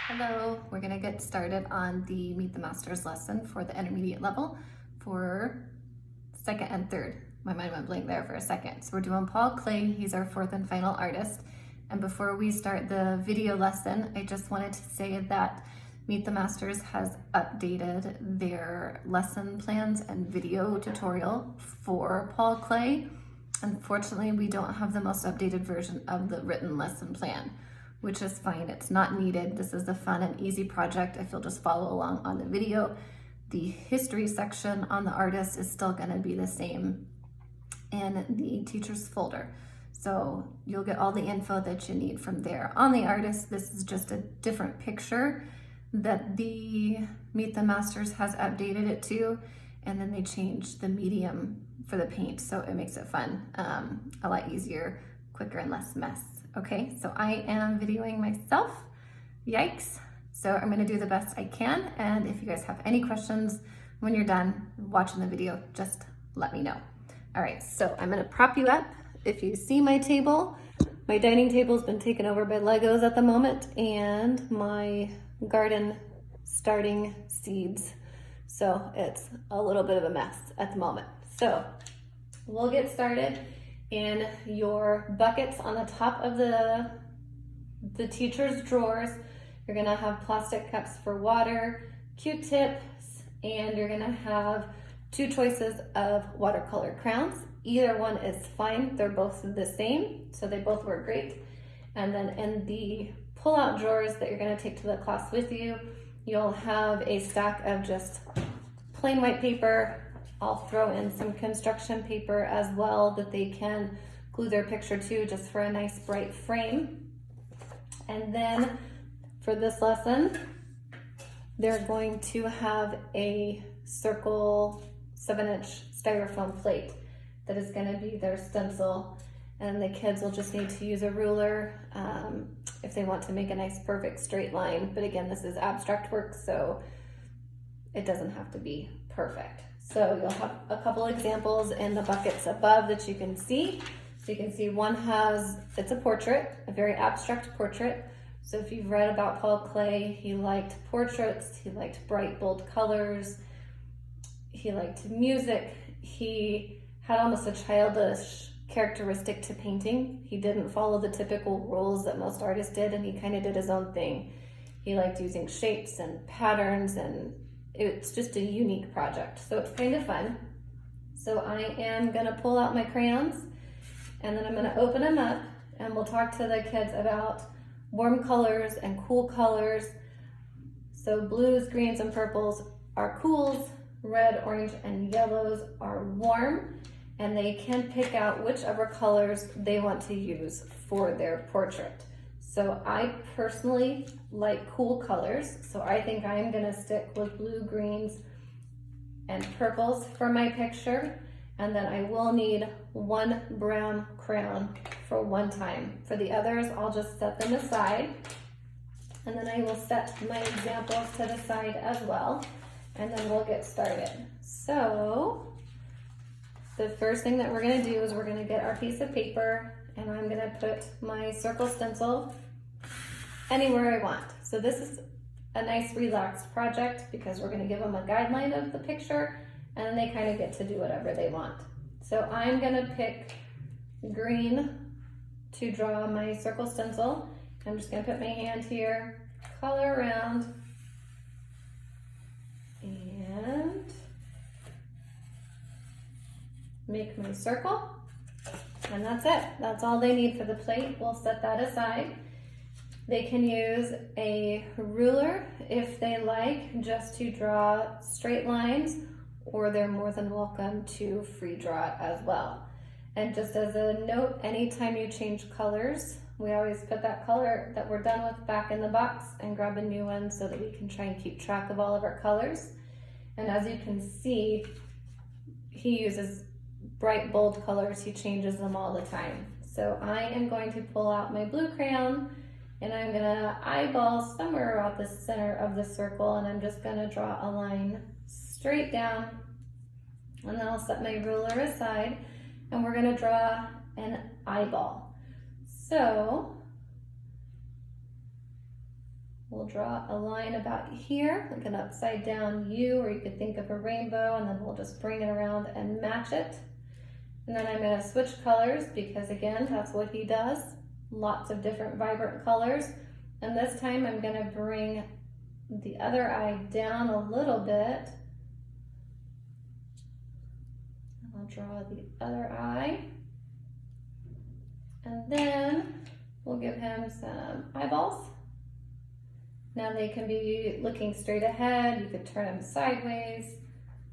Hello, we're going to get started on the Meet the Masters lesson for the intermediate level for second and third. My mind went blank there for a second. So we're doing Paul Klee, he's our fourth and final artist. And before we start the video lesson, I just wanted to say that Meet the Masters has updated their lesson plans and video tutorial for Paul Klee. Unfortunately, we don't have the most updated version of the written lesson plan, which is fine. It's not needed. This is a fun and easy project. If you'll just follow along on the video, the history section on the artist is still going to be the same in the teacher's folder. So you'll get all the info that you need from there. On the artist, this is just a different picture that the Meet the Masters has updated it to, and then they changed the medium for the paint, so it makes it fun, a lot easier, quicker, and less mess. Okay, so I am videoing myself, yikes. So I'm gonna do the best I can, and if you guys have any questions when you're done watching the video, just let me know. All right, so I'm gonna prop you up. If you see my table, my dining table's been taken over by Legos at the moment, and my garden starting seeds. So it's a little bit of a mess at the moment. So we'll get started. In your buckets on the top of the teacher's drawers, you're gonna have plastic cups for water, Q-tips, and you're gonna have two choices of watercolor crayons. Either one is fine, they're both the same, so they both work great. And then in the pull-out drawers that you're gonna take to the class with you, you'll have a stack of just plain white paper. I'll throw in some construction paper as well that they can glue their picture to, just for a nice bright frame. And then for this lesson, they're going to have a circle 7-inch styrofoam plate that is going to be their stencil. And the kids will just need to use a ruler if they want to make a nice perfect straight line. But again, this is abstract work, so it doesn't have to be perfect. So you'll have a couple examples in the buckets above that you can see. So you can see one has, it's a portrait, a very abstract portrait. So if you've read about Paul Klee, he liked portraits, he liked bright, bold colors, he liked music. He had almost a childish characteristic to painting. He didn't follow the typical rules that most artists did, and he kind of did his own thing. He liked using shapes and patterns, and it's just a unique project, so it's kind of fun. So I am gonna pull out my crayons, and then I'm gonna open them up, and we'll talk to the kids about warm colors and cool colors. So blues, greens, and purples are cools, red, orange, and yellows are warm, and they can pick out whichever colors they want to use for their portrait. So I personally like cool colors, so I think I am gonna stick with blue, greens, and purples for my picture. And then I will need one brown crayon for one time. For the others, I'll just set them aside. And then I will set my examples to the side as well. And then we'll get started. So the first thing that we're gonna do is we're gonna get our piece of paper, and I'm gonna put my circle stencil anywhere I want. So this is a nice relaxed project because we're gonna give them a guideline of the picture, and then they kind of get to do whatever they want. So I'm gonna pick green to draw my circle stencil. I'm just gonna put my hand here, color around, and make my circle. And that's it. That's all they need for the plate. We'll set that aside. They can use a ruler if they like, just to draw straight lines, or they're more than welcome to free draw as well. And just as a note, anytime you change colors, we always put that color that we're done with back in the box and grab a new one so that we can try and keep track of all of our colors. And as you can see, he uses bright, bold colors. He changes them all the time. So I am going to pull out my blue crayon, and I'm gonna eyeball somewhere around the center of the circle, and I'm just gonna draw a line straight down, and then I'll set my ruler aside, and we're gonna draw an eyeball. So We'll draw a line about here, like an upside down U, or you could think of a rainbow, and then we'll just bring it around and match it. And then I'm going to switch colors because, again, that's what he does. Lots of different vibrant colors. And this time I'm going to bring the other eye down a little bit. And I'll draw the other eye. And then we'll give him some eyeballs. Now they can be looking straight ahead. You could turn them sideways,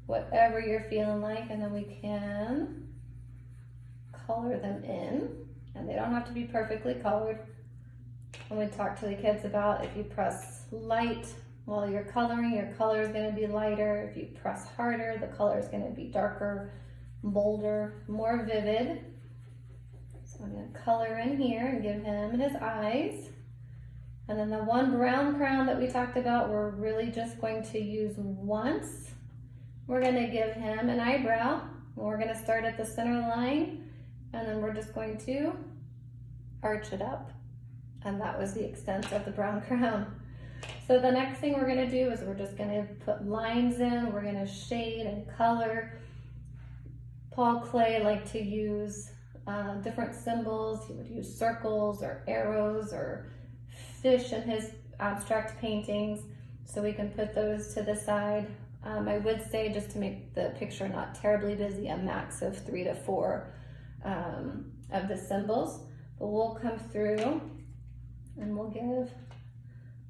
whatever you're feeling like. And then we can color them in, and they don't have to be perfectly colored. When we talk to the kids about, if you press light while you're coloring, your color is going to be lighter. If you press harder, the color is going to be darker, bolder, more vivid. So I'm going to color in here and give him his eyes. And then the one brown crown that we talked about, we're really just going to use once. We're going to give him an eyebrow. We're going to start at the center line. And then we're just going to arch it up. And that was the extent of the brown crown. So the next thing we're gonna do is we're just gonna put lines in, we're gonna shade and color. Paul Klee liked to use different symbols. He would use circles or arrows or fish in his abstract paintings. So we can put those to the side. I would say, just to make the picture not terribly busy, a max of 3 to 4 of the symbols. But we'll come through and we'll give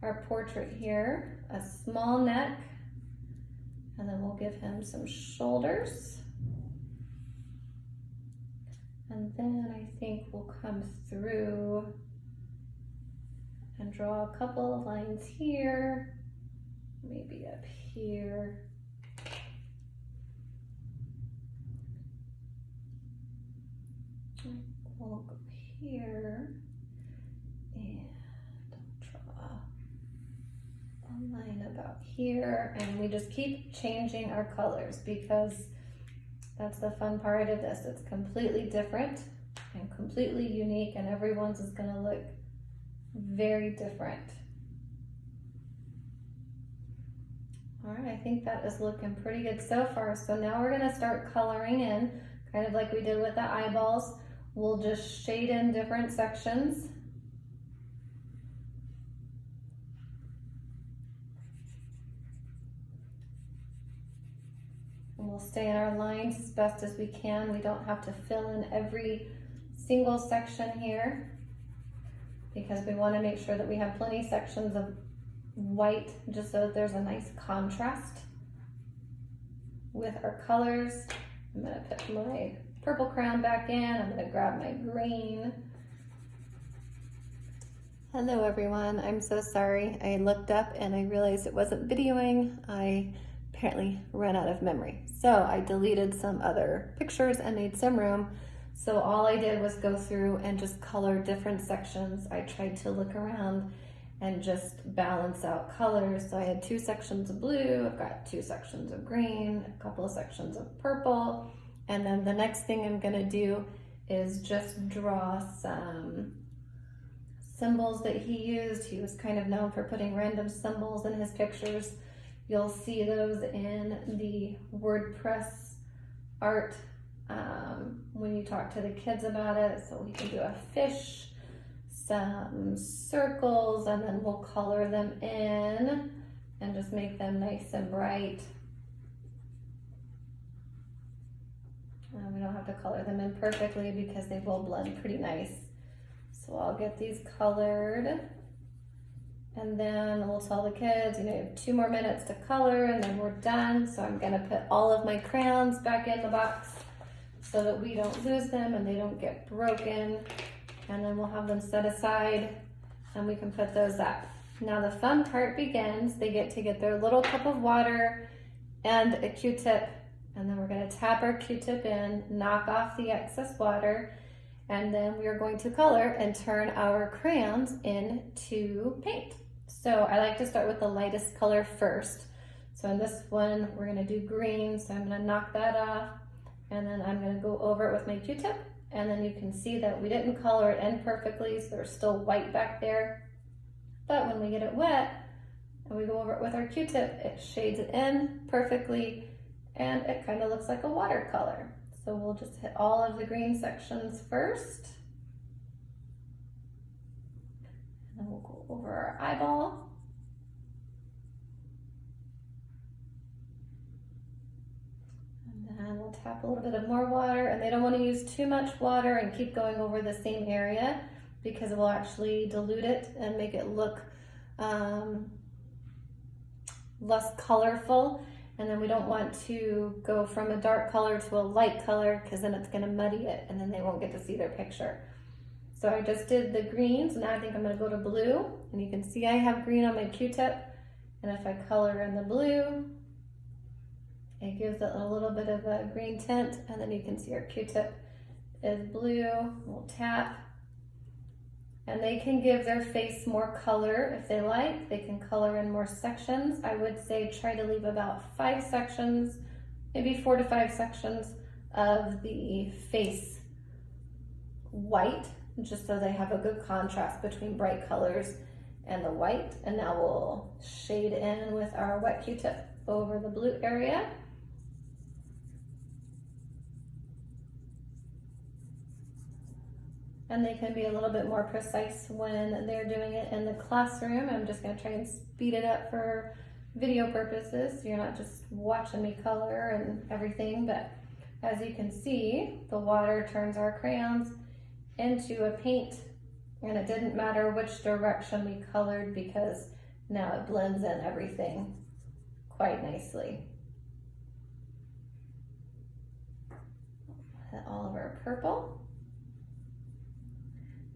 our portrait here a small neck, and then we'll give him some shoulders. And then I think we'll come through and draw a couple of lines here, maybe up here. We'll go here and draw a line about here, and we just keep changing our colors because that's the fun part of this. It's completely different and completely unique, and everyone's is going to look very different. All right, I think that is looking pretty good so far. So now we're going to start coloring in, kind of like we did with the eyeballs. We'll just shade in different sections. And we'll stay in our lines as best as we can. We don't have to fill in every single section here because we want to make sure that we have plenty sections of white, just so that there's a nice contrast with our colors. I'm going to put my purple crown back in. I'm going to grab my green. Hello everyone, I'm so sorry. I looked up and I realized it wasn't videoing. I apparently ran out of memory. So I deleted some other pictures and made some room. So all I did was go through and just color different sections. I tried to look around and just balance out colors. So I had 2 sections of blue, I've got 2 sections of green, a couple of sections of purple. And then the next thing I'm gonna do is just draw some symbols that he used. He was kind of known for putting random symbols in his pictures. You'll see those in the WordPress art when you talk to the kids about it. So we can do a fish, some circles, and then we'll color them in and just make them nice and bright. We don't have to color them in perfectly because they will blend pretty nice. So I'll get these colored, and then we'll tell the kids, you have 2 more minutes to color and then we're done. So I'm gonna put all of my crayons back in the box so that we don't lose them and they don't get broken. And then we'll have them set aside and we can put those up. Now the fun part begins. They get to get their little cup of water and a Q-tip, and then we're going to tap our Q-tip in, knock off the excess water, and then we are going to color and turn our crayons into paint. So I like to start with the lightest color first. So in this one, we're going to do green, so I'm going to knock that off, and then I'm going to go over it with my Q-tip, and then you can see that we didn't color it in perfectly, so there's still white back there. But when we get it wet, and we go over it with our Q-tip. It shades it in perfectly, and it kind of looks like a watercolor. So we'll just hit all of the green sections first. And then we'll go over our eyeball. And then we'll tap a little bit of more water, and they don't want to use too much water and keep going over the same area because it will actually dilute it and make it look less colorful. And then we don't want to go from a dark color to a light color because then it's going to muddy it and then they won't get to see their picture. So I just did the greens. Now I think I'm going to go to blue, and you can see I have green on my Q-tip, and if I color in the blue, it gives it a little bit of a green tint, and then you can see our Q-tip is blue. We'll tap. And they can give their face more color if they like. They can color in more sections. I would say try to leave about 5 sections, maybe 4 to 5 sections of the face white, just so they have a good contrast between bright colors and the white. And now we'll shade in with our wet Q-tip over the blue area. And they can be a little bit more precise when they're doing it in the classroom. I'm just going to try and speed it up for video purposes, so you're not just watching me color and everything. But as you can see, the water turns our crayons into a paint, and it didn't matter which direction we colored because now it blends in everything quite nicely. Hit all of our purple.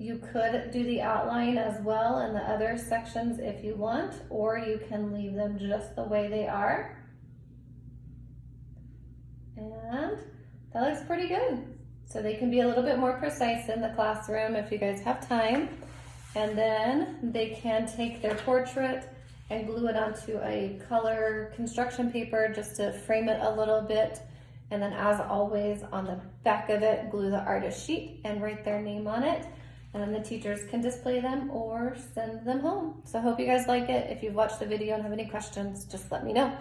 You could do the outline as well in the other sections if you want, or you can leave them just the way they are. And that looks pretty good. So they can be a little bit more precise in the classroom if you guys have time. And then they can take their portrait and glue it onto a color construction paper just to frame it a little bit. And then, as always, on the back of it, glue the artist sheet and write their name on it. And then the teachers can display them or send them home. So I hope you guys like it. If you've watched the video and have any questions, just let me know.